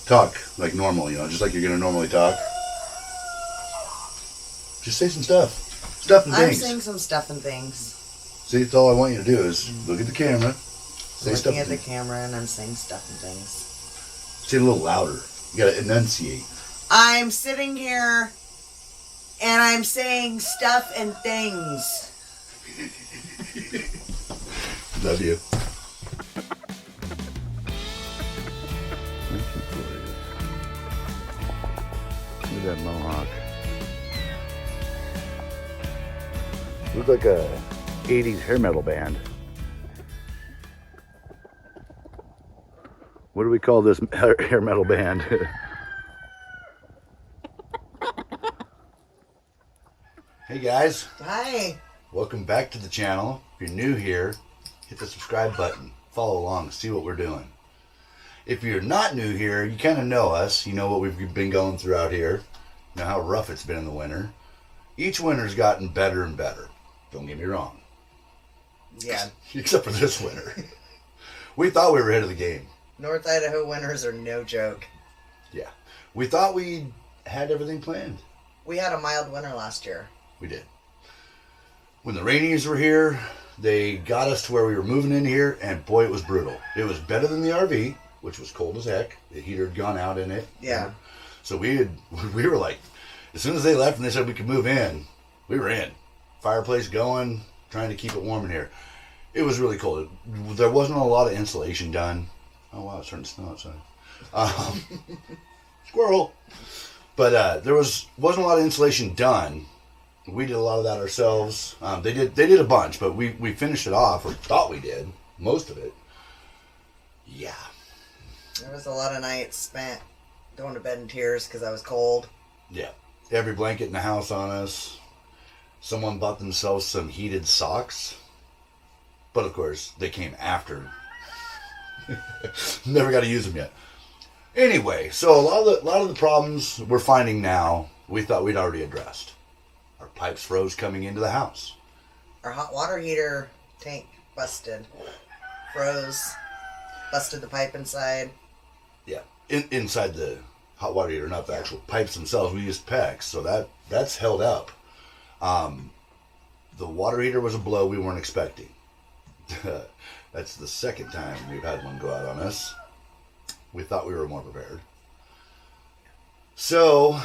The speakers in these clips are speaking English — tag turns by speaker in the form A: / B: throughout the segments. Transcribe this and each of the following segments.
A: Talk like normal, just like you're going to normally talk. Just say some stuff. Stuff and things.
B: I'm saying some stuff and things.
A: See, that's all I want you to do is look at the camera. Say stuff
B: Looking at the
A: things.
B: camera and I'm saying stuff and things.
A: Say it a little louder. You got to enunciate.
B: I'm sitting here and I'm saying stuff and things.
A: Love you. Look at that mohawk. Looks like a 80s hair metal band. What do we call this hair metal band? Hey guys.
B: Hi.
A: Welcome back to the channel. If you're new here, hit the subscribe button. Follow along, see what we're doing. If you're not new here, you kind of know us. You know what we've been going through out here. You know how rough it's been in the winter. Each winter's gotten better and better. Don't get me wrong.
B: Yeah.
A: Except for this winter. We thought we were ahead of the game.
B: North Idaho winters are no joke.
A: Yeah. We thought we had everything planned.
B: We had a mild winter last year.
A: We did. When the rainies were here, they got us to where we were moving in here, and boy, it was brutal. It was better than the RV, which was cold as heck. The heater had gone out in it.
B: Yeah.
A: So we were like, as soon as they left and they said we could move in, we were in. Fireplace going, trying to keep it warm in here. It was really cold. There wasn't a lot of insulation done. Oh wow, it's starting to snow outside. Squirrel. But there wasn't a lot of insulation done. We did a lot of that ourselves. They did a bunch, but we finished it off, or thought we did, most of it. Yeah.
B: There was a lot of nights spent going to bed in tears because I was cold.
A: Yeah. Every blanket in the house on us. Someone bought themselves some heated socks. But of course, they came after. Never got to use them yet. Anyway, so a lot of the problems we're finding now, we thought we'd already addressed. Our pipes froze coming into the house.
B: Our hot water heater tank busted. Froze. Busted the pipe inside.
A: Yeah, inside the hot water heater, not the actual pipes themselves. We used PEX, so that's held up. The water heater was a blow we weren't expecting. That's the second time we've had one go out on us. We thought we were more prepared. So,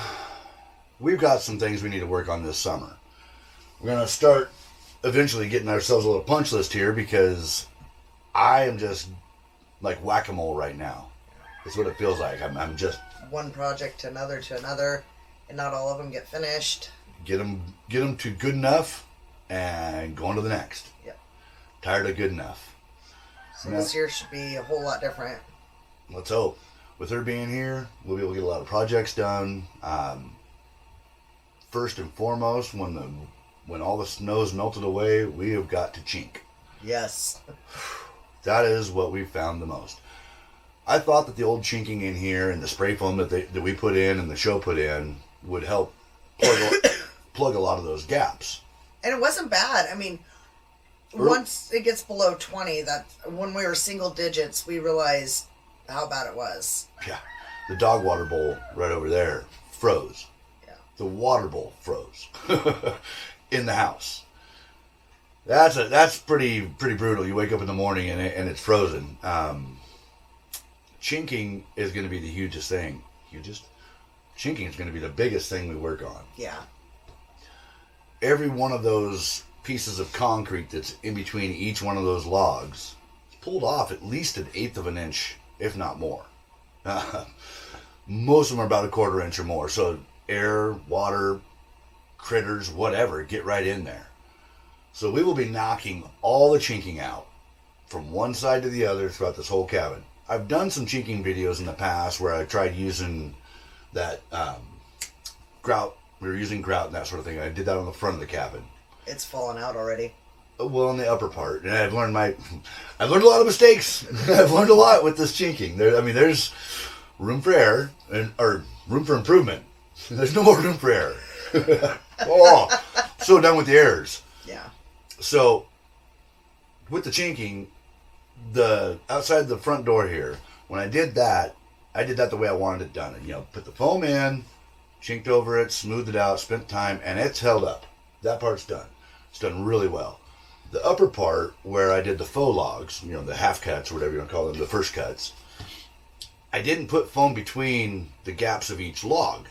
A: we've got some things we need to work on this summer. We're going to start eventually getting ourselves a little punch list here because I am just like whack-a-mole right now. That's what it feels like. I'm just...
B: One project to another, and not all of them get finished.
A: Get them to good enough and go on to the next.
B: Yep.
A: Tired of good enough.
B: So this year should be a whole lot different.
A: Let's hope. With her being here, we'll be able to get a lot of projects done. First and foremost, when all the snow's melted away, we have got to chink.
B: Yes.
A: That is what we found the most. I thought that the old chinking in here and the spray foam that we put in and the show put in would help plug a lot of those gaps.
B: And it wasn't bad. I mean, once it gets below 20, that when we were single digits, we realized how bad it was.
A: Yeah. The dog water bowl right over there froze.
B: Yeah.
A: The water bowl froze in the house. That's pretty brutal. You wake up in the morning and it's frozen. Chinking is going to be the hugest thing. Chinking is going to be the biggest thing we work on.
B: Yeah.
A: Every one of those pieces of concrete that's in between each one of those logs is pulled off at least 1/8 of an inch, if not more. Most of them are about 1/4 inch or more. So air, water, critters, whatever, get right in there. So we will be knocking all the chinking out from one side to the other throughout this whole cabin. I've done some chinking videos in the past where I tried using that grout. We were using grout and that sort of thing. I did that on the front of the cabin.
B: It's fallen out already.
A: Well, on the upper part. And I've learned a lot of mistakes. I've learned a lot with this chinking. There's room for error, or room for improvement. There's no more room for error. Oh, so done with the errors.
B: Yeah.
A: So, with the chinking, the outside the front door here, when I did that, I did that the way I wanted it done. Put the foam in, chinked over it, smoothed it out, spent time, and it's held up. That part's done. It's done really well. The upper part, where I did the faux logs, the half cuts, or whatever you want to call them, the first cuts, I didn't put foam between the gaps of each log.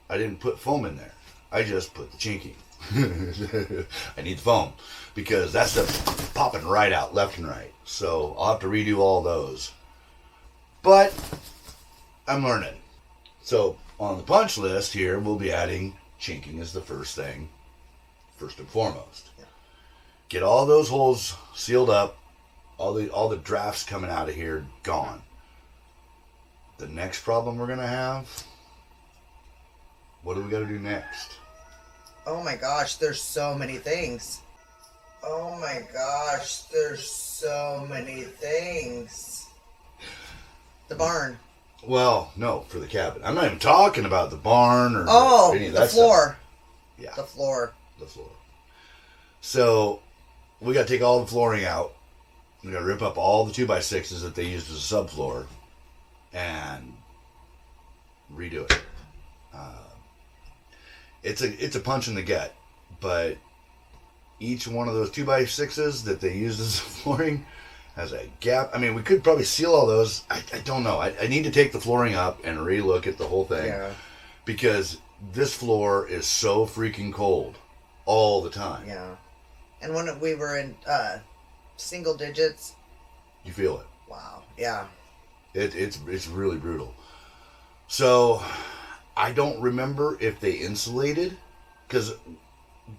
A: I didn't put foam in there. I just put the chinking. I need the foam because that stuff's popping right out left and right. So I'll have to redo all those. But I'm learning. So on the punch list here, we'll be adding chinking as the first thing, first and foremost. Yeah. Get all those holes sealed up, all the drafts coming out of here gone. The next problem we're gonna have, what do we got to do next?
B: Oh my gosh, there's so many things. Oh my gosh, there's so many things. The barn.
A: Well, no, for the cabin. I'm not even talking about the barn or any of that
B: the floor.
A: Stuff. Yeah.
B: The floor.
A: The floor. So, we got to take all the flooring out. We got to rip up all the 2x6s that they used as a subfloor and redo it. It's a punch in the gut, but each one of those 2x6s that they used as flooring has a gap. I mean, we could probably seal all those. I don't know. I need to take the flooring up and relook at the whole thing.
B: Yeah.
A: Because this floor is so freaking cold all the time.
B: Yeah. And when we were in single digits.
A: You feel it.
B: Wow. Yeah.
A: It's really brutal. So, I don't remember if they insulated, because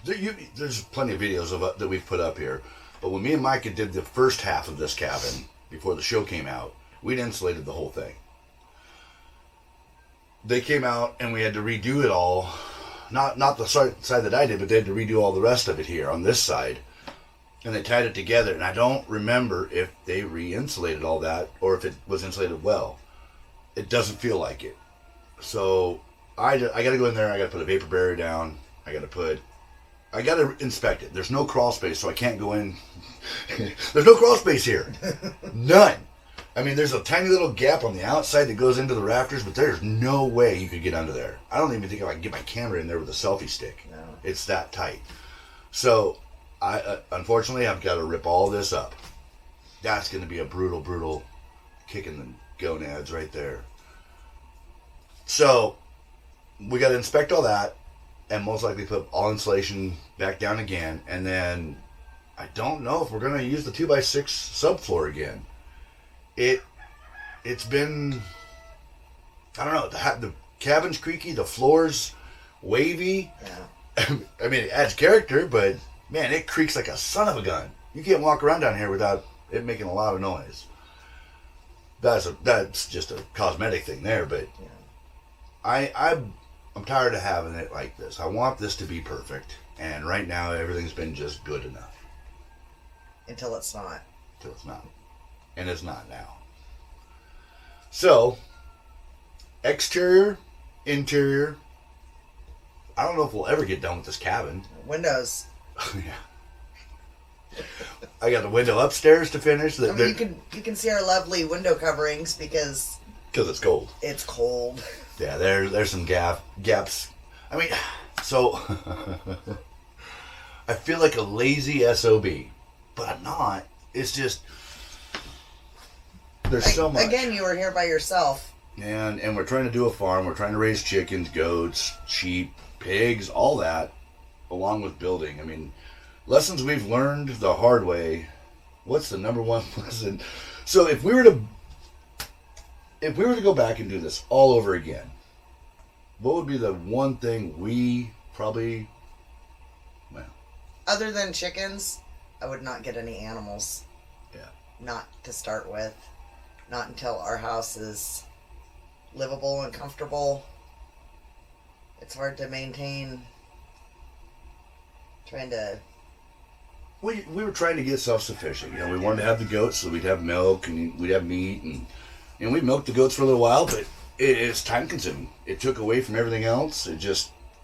A: there's plenty of videos of that we've put up here. But when me and Micah did the first half of this cabin, before the show came out, we'd insulated the whole thing. They came out and we had to redo it all. Not the side that I did, but they had to redo all the rest of it here on this side. And they tied it together. And I don't remember if they re-insulated all that or if it was insulated well. It doesn't feel like it. So I got to go in there. I got to put a vapor barrier down. I got to inspect it. There's no crawl space, so I can't go in. There's no crawl space here. None. I mean, there's a tiny little gap on the outside that goes into the rafters, but there's no way you could get under there. I don't even think I can get my camera in there with a selfie stick. No. It's that tight. So, unfortunately, I've got to rip all this up. That's going to be a brutal, brutal kick in the gonads right there. So, we got to inspect all that and most likely put all insulation back down again. And then I don't know if we're going to use the 2x6 subfloor again. It's been, I don't know, the cabin's creaky, the floor's wavy. Yeah. I mean, it adds character, but man, it creaks like a son of a gun. You can't walk around down here without it making a lot of noise. That's just a cosmetic thing there, but yeah. I'm tired of having it like this. I want this to be perfect, and right now everything's been just good enough.
B: Until it's not.
A: Until it's not. And it's not now. So, exterior, interior. I don't know if we'll ever get done with this cabin.
B: Windows.
A: Yeah. I got the window upstairs to finish.
B: I mean, you can see our lovely window coverings because
A: it's cold.
B: It's cold.
A: Yeah, there's some gaps. I mean, so I feel like a lazy SOB, but I'm not. It's just there's so much.
B: Again, you were here by yourself.
A: And we're trying to do a farm. We're trying to raise chickens, goats, sheep, pigs, all that, along with building. I mean, lessons we've learned the hard way. What's the number one lesson? So if we were to go back and do this all over again, what would be the one thing we probably,
B: other than chickens, I would not get any animals.
A: Yeah.
B: Not to start with. Not until our house is livable and comfortable. It's hard to maintain. We
A: were trying to get self-sufficient. We wanted to have the goats so we'd have milk and we'd have meat, and we milked the goats for a little while, but it's time consuming. It took away from everything else.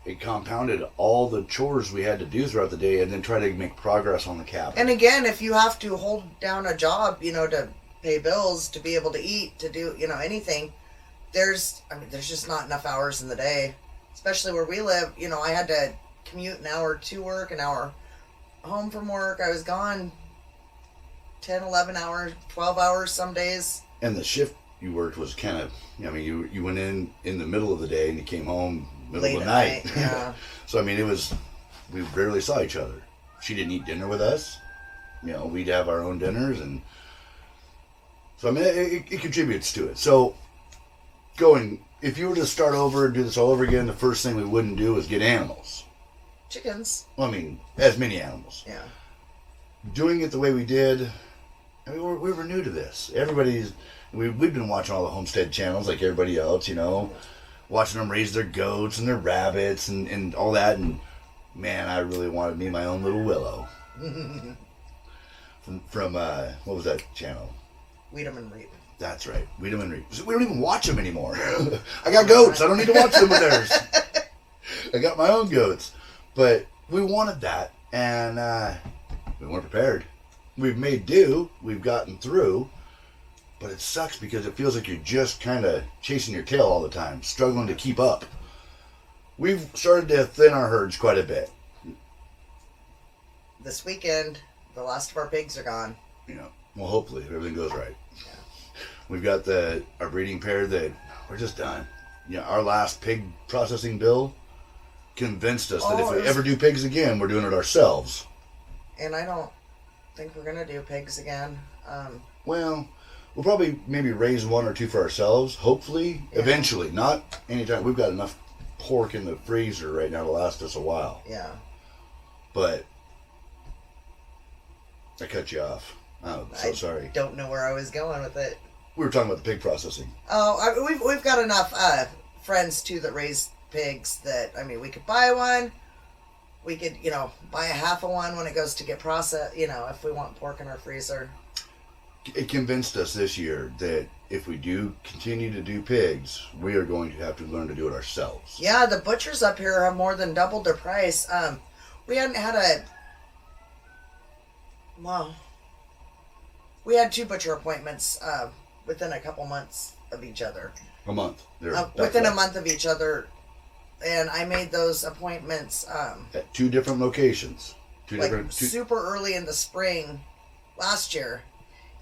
A: It compounded all the chores we had to do throughout the day and then try to make progress on the cabin.
B: And again, if you have to hold down a job, to pay bills, to be able to eat, to do, anything, there's just not enough hours in the day, especially where we live. You know, I had to commute an hour to work, an hour home from work. I was gone 10, 11 hours, 12 hours some days.
A: And the shift you worked was kind of, I mean, you went in the middle of the day and you came home middle
B: Late
A: of the
B: at
A: night.
B: night, yeah.
A: So, I mean, we rarely saw each other. She didn't eat dinner with us. You know, we'd have our own dinners. And so, I mean, it contributes to it. So, if you were to start over and do this all over again, the first thing we wouldn't do is get animals.
B: Chickens.
A: Well, I mean, as many animals.
B: Yeah.
A: Doing it the way we did, I mean, we were new to this. We've been watching all the homestead channels like everybody else, you know, watching them raise their goats and their rabbits and all that. And man, I really wanted me my own little willow. from what was that channel?
B: Weed 'em and Reap.
A: That's right, Weed 'em and Reap. We don't even watch them anymore. I got goats. I don't need to watch them with theirs. I got my own goats. But we wanted that, and we weren't prepared. We've made do. We've gotten through. But it sucks because it feels like you're just kind of chasing your tail all the time, struggling to keep up. We've started to thin our herds quite a bit.
B: This weekend, the last of our pigs are gone.
A: You know, well, hopefully, if everything goes right.
B: Yeah.
A: We've got our breeding pair that we're just done. You know, our last pig processing bill convinced us that if we ever do pigs again, we're doing it ourselves.
B: And I don't think we're going to do pigs again.
A: Well, we'll probably maybe raise one or two for ourselves, hopefully, eventually. Not anytime. We've got enough pork in the freezer right now to last us a while.
B: Yeah.
A: But I cut you off. I'm so sorry.
B: Don't know where I was going with it.
A: We were talking about the pig processing.
B: Oh, we've got enough friends too that raise pigs that, I mean, we could buy one. We could, you know, buy a half of one when it goes to get processed, you know, if we want pork in our freezer.
A: It convinced us this year that if we do continue to do pigs, we are going to have to learn to do it ourselves.
B: Yeah, the butchers up here have more than doubled their price. We hadn't had we had 2 butcher appointments within a couple months of each other.
A: A month.
B: Within a month of each other. And I made those appointments
A: at 2 different locations.
B: Super early in the spring last year.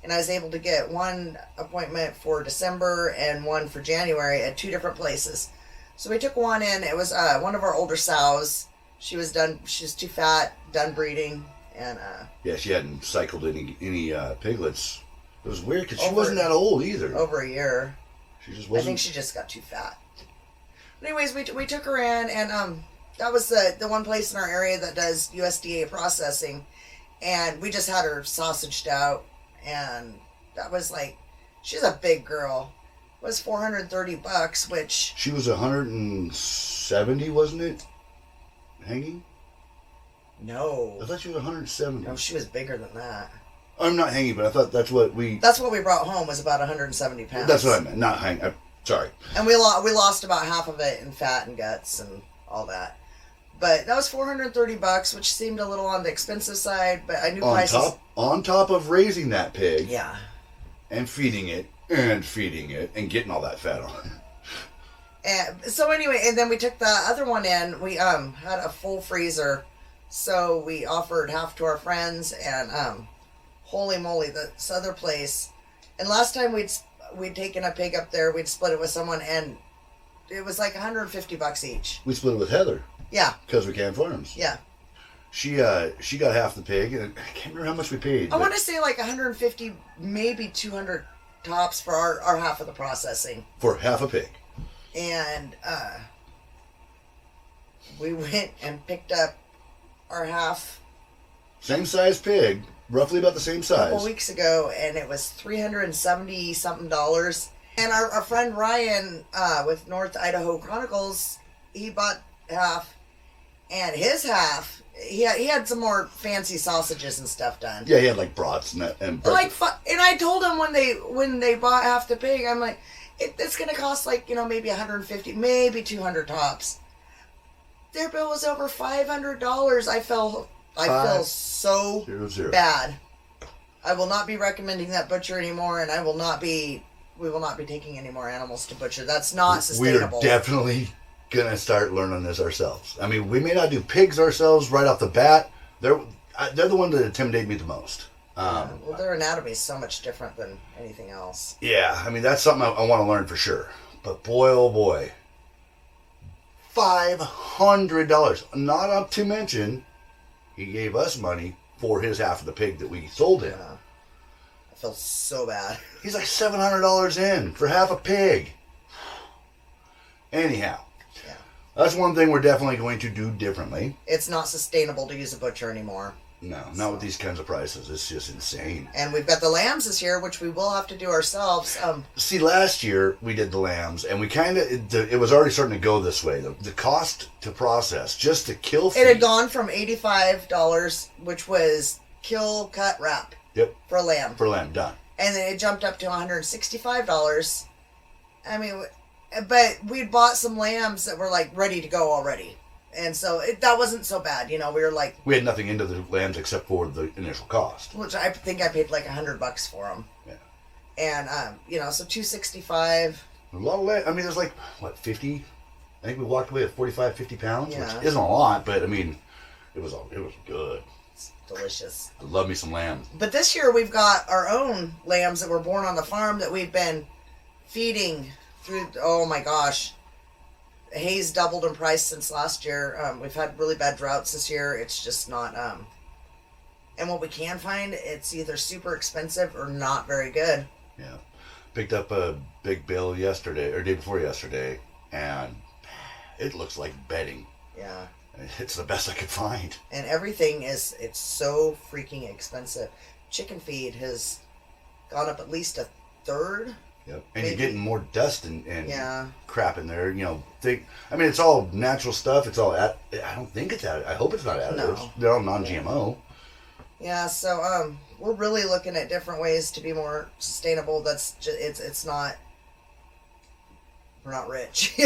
B: And I was able to get one appointment for December and one for January at 2 different places. So we took one in. It was one of our older sows. She was too fat, done breeding. And
A: yeah, she hadn't cycled any piglets. It was weird because she wasn't that old either.
B: Over a year.
A: She just wasn't.
B: I think she just got too fat. But anyways, we took her in, and that was the one place in our area that does USDA processing, and we just had her sausaged out, and that was like, she's a big girl. It was $430, which
A: she was 170, wasn't it? Hanging?
B: No.
A: I thought she was 170.
B: No, she was bigger than that.
A: I'm not hanging, but I thought that's what we
B: brought home was about 170 pounds.
A: That's what I meant, not hanging. Sorry.
B: And we lost about half of it in fat and guts and all that. But that was $430, which seemed a little on the expensive side, but I knew prices.
A: On top of raising that pig.
B: Yeah.
A: And feeding it and getting all that fat on it.
B: And so anyway, and then we took the other one in. We had a full freezer, so we offered half to our friends, and holy moly, this other place. And last time we'd taken a pig up there, we'd split it with someone, and it was like $150 each.
A: We split it with Heather.
B: Yeah.
A: Because we can't farms.
B: Yeah.
A: She got half the pig, and I can't remember how much we paid.
B: I want to say like 150, maybe 200 tops for our half of the processing.
A: For half a pig.
B: And we went and picked up our half.
A: Same size pig, roughly about the same size.
B: A couple weeks ago, and it was $370 something. And our friend Ryan with North Idaho Chronicles, he bought half, and his half, he had some more fancy sausages and stuff done.
A: Yeah, he had like brats and
B: and I told him when they bought half the pig, I'm like, it's gonna cost like, you know, maybe 150, maybe 200 tops. Their bill was over $500. I feel so bad. I will not be recommending that butcher anymore, and I will not be we will not be taking any more animals to butcher. That's not
A: We're
B: sustainable.
A: definitely gonna start learning this ourselves. I mean, we may not do pigs ourselves right off the bat. They're the ones that intimidate me the most.
B: Well, their anatomy is so much different than anything else.
A: Yeah, I mean, that's something I want to learn for sure. But boy, oh boy, $500. Not up to mention, he gave us money for his half of the pig that we sold him.
B: Yeah. I feel so bad.
A: He's like $700 in for half a pig. Anyhow,
B: Yeah.
A: that's one thing we're definitely going to do differently.
B: It's not sustainable to use a butcher anymore.
A: No, not with these kinds of prices. It's just insane.
B: And we've got the lambs this year, which we will have to do ourselves.
A: See, last year we did the lambs, and we kind of, it was already starting to go this way. The cost to process, just to kill feed.
B: It had gone from $85, which was kill, cut, wrap.
A: Yep.
B: For a lamb.
A: For lamb, done.
B: And then it jumped up to $165. I mean, but we'd bought some lambs that were like ready to go already. And so that wasn't so bad. You know, we were like...
A: We had nothing into the lambs except for the initial cost.
B: Which I think I paid like $100 for them.
A: Yeah.
B: And, you know, so $265.
A: A lot of lamb. I mean, there's like, what, 50? I think we walked away with 45, 50 pounds,
B: Yeah.
A: which isn't a lot, but I mean, it was good.
B: It's delicious.
A: I love me some lambs.
B: But this year we've got our own lambs that were born on the farm that we've been feeding through, oh my gosh. Hay's doubled in price since last year. We've had really bad droughts this year. It's just not, and what we can find, it's either super expensive or not very good.
A: Yeah. Picked up a big bill yesterday, or day before yesterday, and it looks like bedding.
B: Yeah.
A: It's the best I could find.
B: And everything it's so freaking expensive. Chicken feed has gone up at least a third.
A: Yep. And
B: Maybe.
A: you're getting more dust and
B: Yeah.
A: crap in there. You know, I mean, it's all natural stuff. It's all, I don't think it's added. I hope it's not additives.
B: No.
A: They're all non-GMO.
B: Yeah, so we're really looking at different ways to be more sustainable. That's just, it's not, we're not rich.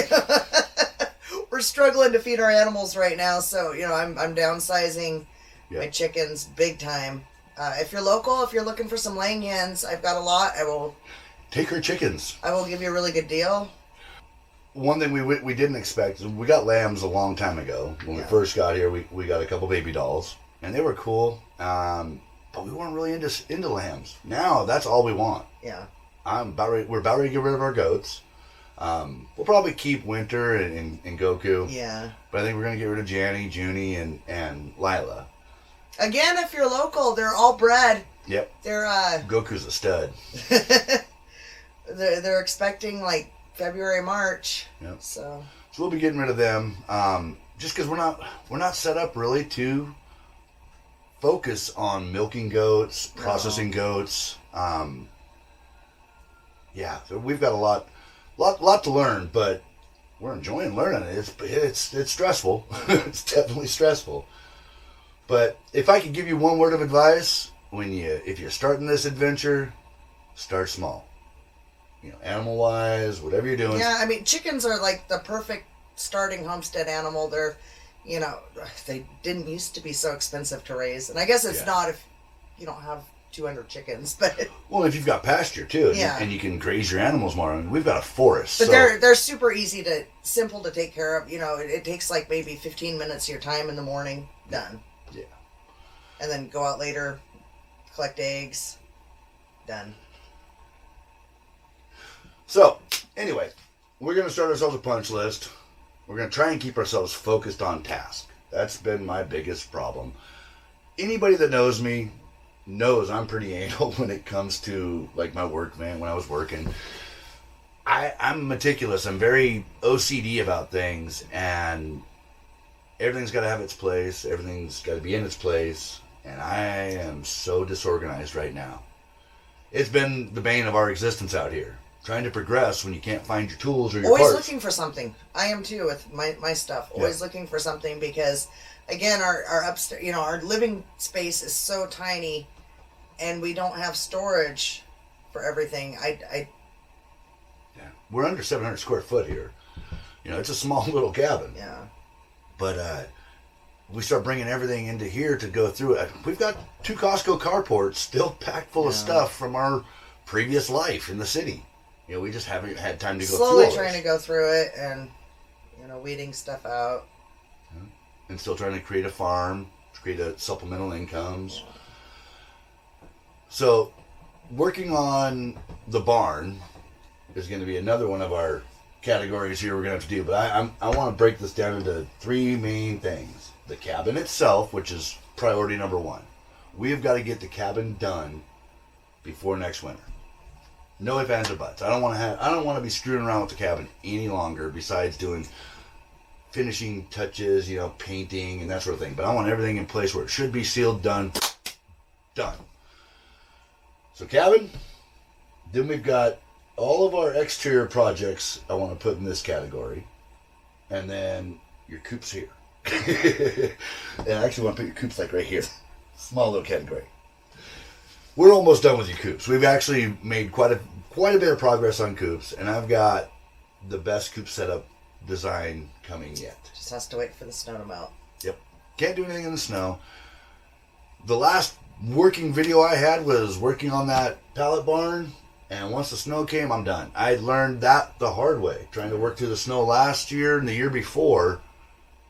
B: We're struggling to feed our animals right now, so you know I'm downsizing my chickens big time. If you're local, if you're looking for some laying hens, I've got a lot. I will
A: take her chickens.
B: I will give you a really good deal.
A: One thing we didn't expect, we got lambs a long time ago. When we first got here, we got a couple baby dolls, and they were cool, but we weren't really into lambs. Now, that's all we want.
B: Yeah.
A: We're about ready to get rid of our goats. We'll probably keep Winter and Goku.
B: Yeah.
A: But I think we're going to get rid of Janny, Junie, and Lila.
B: Again, if you're local, they're all bred.
A: Yep.
B: They're
A: Goku's a stud.
B: they're expecting like February, March.
A: Yep.
B: So
A: we'll be getting rid of them. Just because we're not set up really to focus on milking goats, processing goats. Yeah, so we've got a lot to learn, but we're enjoying learning it. It's stressful. It's definitely stressful. But if I could give you one word of advice, if you're starting this adventure, start small. You know, animal wise, whatever you're doing.
B: yeah, I mean, chickens are like the perfect starting homestead animal. They're, you know, they didn't used to be so expensive to raise, and I guess it's not if you don't have 200 chickens, but
A: well, if you've got pasture too, and you can graze your animals more. I mean, we've got a forest,
B: but they're super simple to take care of. You know, it takes like maybe 15 minutes of your time in the morning, done.
A: Yeah,
B: and then go out later, collect eggs, done.
A: So, anyway, we're going to start ourselves a punch list. We're going to try and keep ourselves focused on task. That's been my biggest problem. Anybody that knows me knows I'm pretty anal when it comes to like my work, man. When I was working, I'm meticulous. I'm very OCD about things, and everything's got to have its place. Everything's got to be in its place, and I am so disorganized right now. It's been the bane of our existence out here. Trying to progress when you can't find your tools or your
B: Always
A: parts.
B: looking for something. I am too with my stuff. Always looking for something because, again, our upstairs, you know, our living space is so tiny, and we don't have storage for everything. Yeah,
A: we're under 700 square foot here. You know, it's a small little cabin.
B: Yeah.
A: But we start bringing everything into here to go through it. We've got 2 Costco carports still packed full of stuff from our previous life in the city. You know, we just haven't had time to go
B: slowly
A: through
B: trying to go through it and, you know, weeding stuff out.
A: and still trying to create a farm, create a supplemental incomes. So, working on the barn is going to be another one of our categories here we're going to have to do. But I want to break this down into three main things. The cabin itself, which is priority number one. We have got to get the cabin done before next winter. No ifs, ands, or buts. I don't want to be screwing around with the cabin any longer besides doing finishing touches, you know, painting and that sort of thing. But I want everything in place where it should be sealed, done. So cabin, then we've got all of our exterior projects I want to put in this category. And then your coops here. And I actually want to put your coops like right here. Small little category. We're almost done with your coops. We've actually made quite a bit of progress on coops, and I've got the best coop setup design coming yet.
B: Just has to wait for the snow to melt.
A: Yep. Can't do anything in the snow. The last working video I had was working on that pallet barn, and once the snow came, I'm done. I learned that the hard way. Trying to work through the snow last year and the year before,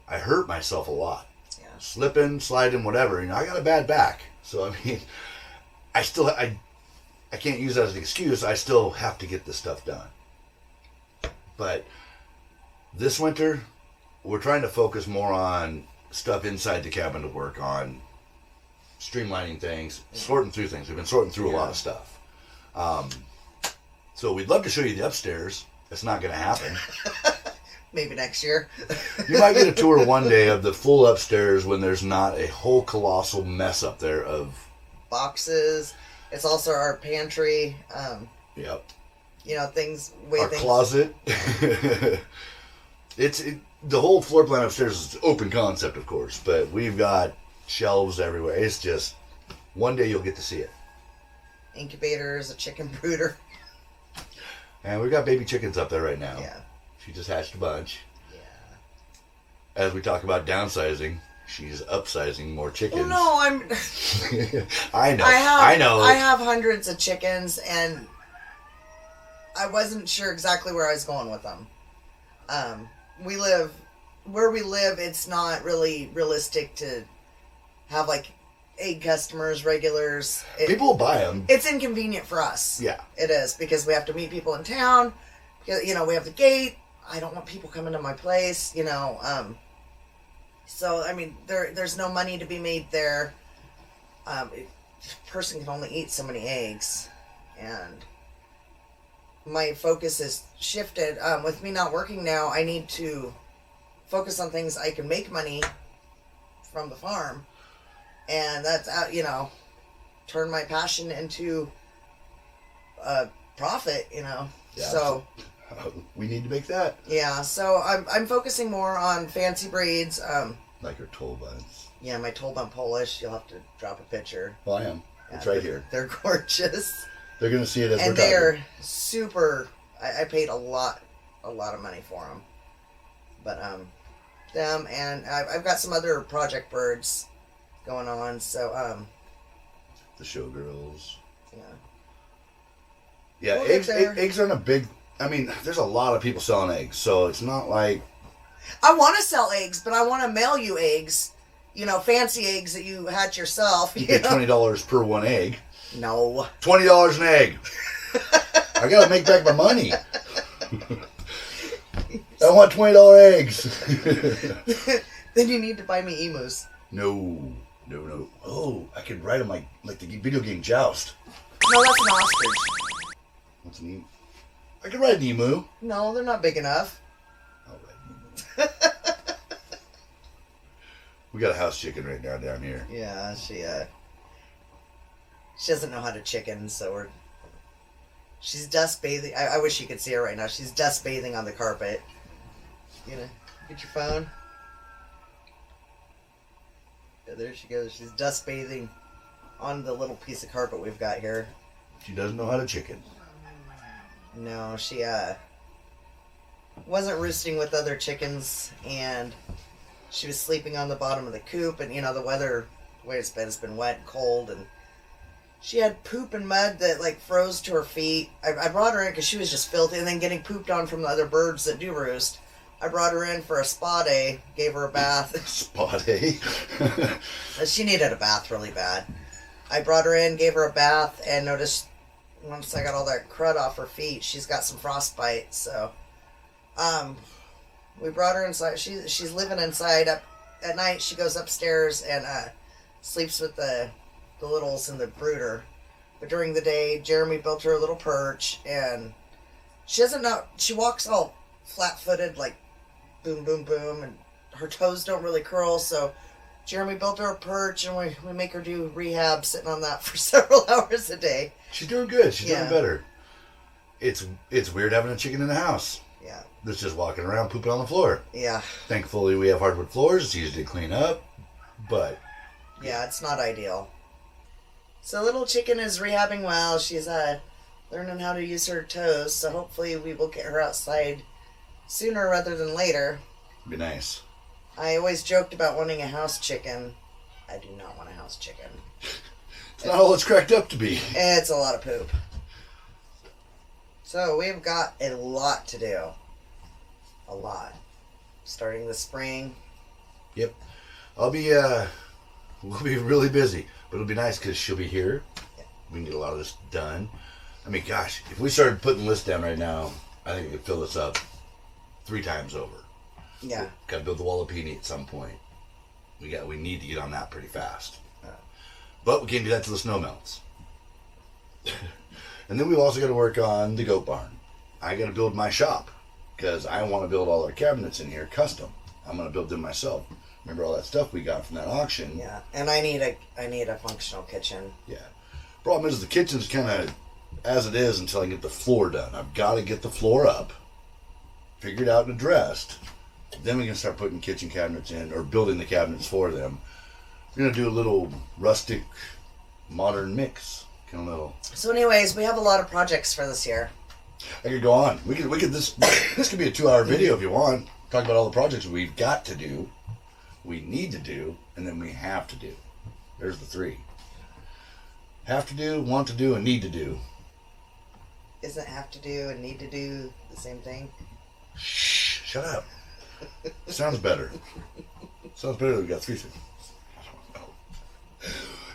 A: I hurt myself a lot.
B: Yeah.
A: Slipping, sliding, whatever. You know, I got a bad back. So, I mean, I can't use that as an excuse. I still have to get this stuff done. But this winter, we're trying to focus more on stuff inside the cabin to work on, streamlining things, sorting through things. We've been sorting through a lot of stuff. So we'd love to show you the upstairs. It's not going to happen.
B: Maybe next year.
A: You might get a tour one day of the full upstairs when there's not a whole colossal mess up there of
B: boxes. It's also our pantry.
A: Yep.
B: You know,
A: Our closet. The whole floor plan upstairs is open concept, of course, but we've got shelves everywhere. It's just one day you'll get to see it.
B: Incubators, a chicken brooder.
A: And we've got baby chickens up there right now.
B: Yeah.
A: She just hatched a bunch.
B: Yeah.
A: As we talk about downsizing, she's upsizing more chickens.
B: Oh no,
A: I know.
B: I have hundreds of chickens, and I wasn't sure exactly where I was going with them. Where we live, it's not really realistic to have like egg customers, regulars.
A: People will buy them.
B: It's inconvenient for us.
A: Yeah.
B: It is, because we have to meet people in town. You know, we have the gate. I don't want people coming to my place, you know. So, I mean, there's no money to be made there. A person can only eat so many eggs. And my focus is shifted. With me not working now, I need to focus on things I can make money from the farm. And that's, you know, turn my passion into a profit, you know.
A: Yeah,
B: so
A: we need to make that.
B: Yeah, so I'm focusing more on fancy breeds.
A: Like your toll buns.
B: Yeah, my toll bun Polish. You'll have to drop a picture.
A: Well, I am.
B: Yeah,
A: It's right here.
B: They're gorgeous.
A: They're going to see it as
B: and
A: we're
B: they're super. I paid a lot of money for them. But them, and I've got some other project birds going on. So
A: the showgirls.
B: Yeah.
A: Yeah,
B: We'll
A: eggs aren't a big. I mean, there's a lot of people selling eggs, so it's not like.
B: I want to sell eggs, but I want to mail you eggs. You know, fancy eggs that you hatch yourself.
A: You get $20 per one egg.
B: No.
A: $20 an egg. I gotta make back my money. I want $20 eggs.
B: Then you need to buy me emus.
A: No. Oh, I could ride them like the video game Joust.
B: No, that's an ostrich.
A: What's an emu? I could ride an emu.
B: No, they're not big enough.
A: I'll ride an emu. We got a house chicken right now down here.
B: Yeah, she doesn't know how to chicken, so she's dust bathing. I wish you could see her right now. She's dust bathing on the carpet. You know, get your phone. Yeah, there she goes. She's dust bathing on the little piece of carpet we've got here.
A: She doesn't know how to chicken.
B: No, she wasn't roosting with other chickens, and she was sleeping on the bottom of the coop, and you know the way it's been wet and cold, and She had poop and mud that like froze to her feet. I brought her in because she was just filthy and then getting pooped on from the other birds that do roost. I brought her in for a spa day, gave her a bath.
A: Spa day?
B: She needed a bath really bad. I brought her in, gave her a bath, and noticed once I got all that crud off her feet, she's got some frostbite. So, we brought her inside. She's living inside. Up at night, she goes upstairs and sleeps with the littles and the brooder. But during the day, Jeremy built her a little perch, and she doesn't know. She walks all flat-footed, like boom, boom, boom, and her toes don't really curl. So Jeremy built her a perch, and we make her do rehab sitting on that for several hours a day.
A: She's doing good. She's doing better. It's weird having a chicken in the house.
B: Yeah.
A: That's just walking around pooping on the floor.
B: Yeah.
A: Thankfully, we have hardwood floors. It's easy to clean up, but...
B: Yeah, it's not ideal. So little chicken is rehabbing well. She's learning how to use her toes, so hopefully we will get her outside sooner rather than later.
A: Be nice.
B: I always joked about wanting a house chicken. I do not want a house chicken.
A: It's not all it's cracked up to be.
B: It's a lot of poop. So we've got a lot to do. A lot. Starting the spring.
A: Yep. We'll be really busy, but it'll be nice because she'll be here.
B: Yeah.
A: We can get a lot of this done. I mean, gosh, if we started putting lists down right now, I think we could fill this up 3 times over.
B: Yeah.
A: Got to build the wall of peony at some point. We need to get on that pretty fast. But we can't do that till the snow melts. And then we've also got to work on the goat barn. I got to build my shop because I want to build all our cabinets in here custom. I'm going to build them myself. Remember all that stuff we got from that auction?
B: Yeah, and I need a functional kitchen.
A: Yeah. Problem is the kitchen's kind of as it is until I get the floor done. I've got to get the floor up, figured out and addressed. Then we can start putting kitchen cabinets in or building the cabinets for them. We're going to do a little rustic, modern mix. Kind of little.
B: So anyways, we have a lot of projects for this year.
A: I could go on. We could this could be a 2-hour video if you want. Talk about all the projects we've got to do, we need to do, and then we have to do. There's the 3. Have to do, want to do, and need to do.
B: Isn't have to do and need to do the same thing?
A: Shh, shut up. Sounds better. Sounds better than we got 3 things. I don't know.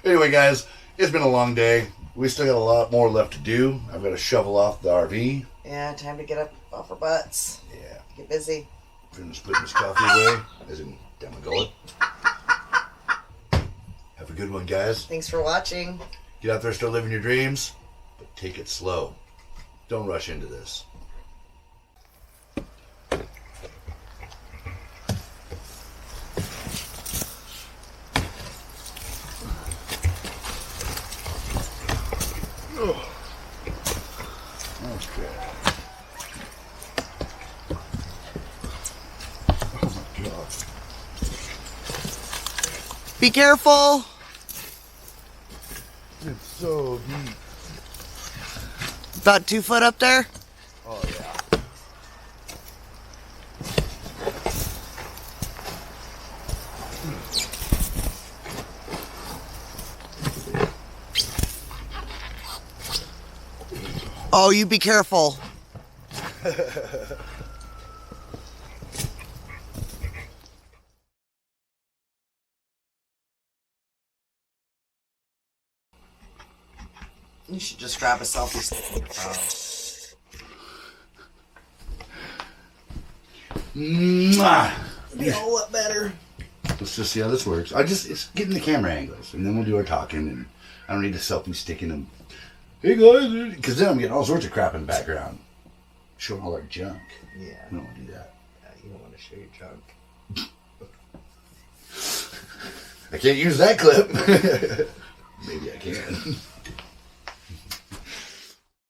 A: Anyway, guys, it's been a long day. We still got a lot more left to do. I've got to shovel off the RV.
B: Yeah, time to get up off our butts.
A: Yeah.
B: Get busy.
A: Finish putting this coffee away, as in down my gullet. Have a good one, guys.
B: Thanks for watching.
A: Get out there, start living your dreams, but take it slow. Don't rush into this. Oh. Okay. Oh my God.
B: Be careful.
A: It's so deep.
B: About 2 foot up there?
A: Oh yeah.
B: Oh, you be careful. You should just grab a selfie stick in your phone.
A: Mwah!
B: Be a whole lot better.
A: Let's just see how this works. It's getting the camera angles, and then we'll do our talking, and I don't need a selfie stick in them. Hey guys, because then I'm getting all sorts of crap in the background. Showing all our junk.
B: Yeah.
A: I don't want to do that.
B: You don't want to show your junk.
A: I can't use that clip. Maybe I can.